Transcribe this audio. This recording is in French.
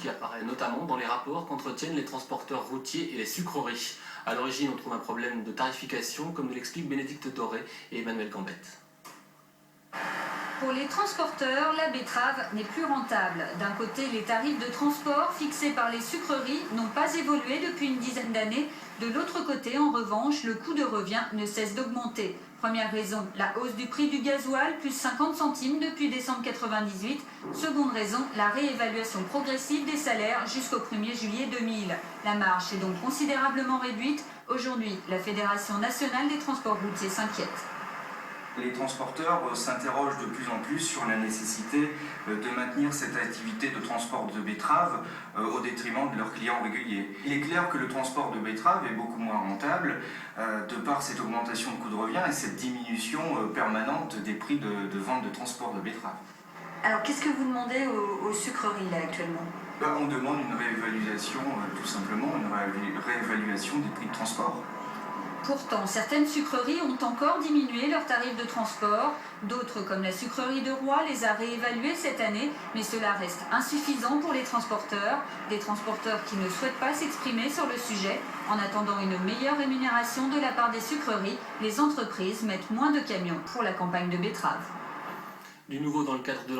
qui apparaît notamment dans les rapports qu'entretiennent les transporteurs routiers et les sucreries. À l'origine, on trouve un problème de tarification, comme nous l'expliquent Bénédicte Doré et Emmanuel Gambette. Pour les transporteurs, la betterave n'est plus rentable. D'un côté, les tarifs de transport fixés par les sucreries n'ont pas évolué depuis une dizaine d'années. De l'autre côté, en revanche, le coût de revient ne cesse d'augmenter. Première raison, la hausse du prix du gasoil, plus 50 centimes depuis décembre 1998. Seconde raison, la réévaluation progressive des salaires jusqu'au 1er juillet 2000. La marge est donc considérablement réduite. Aujourd'hui, la Fédération nationale des transports routiers s'inquiète. Les transporteurs s'interrogent de plus en plus sur la nécessité de maintenir cette activité de transport de betteraves au détriment de leurs clients réguliers. Il est clair que le transport de betteraves est beaucoup moins rentable de par cette augmentation de coût de revient et cette diminution permanente des prix de vente de transport de betteraves. Alors qu'est-ce que vous demandez aux sucreries là actuellement ? On demande une réévaluation, tout simplement, une réévaluation des prix de transport. Pourtant, certaines sucreries ont encore diminué leurs tarifs de transport. D'autres, comme la sucrerie de Roy, les a réévalués cette année. Mais cela reste insuffisant pour les transporteurs. Des transporteurs qui ne souhaitent pas s'exprimer sur le sujet. En attendant une meilleure rémunération de la part des sucreries, les entreprises mettent moins de camions pour la campagne de betterave. Du nouveau dans le cadre de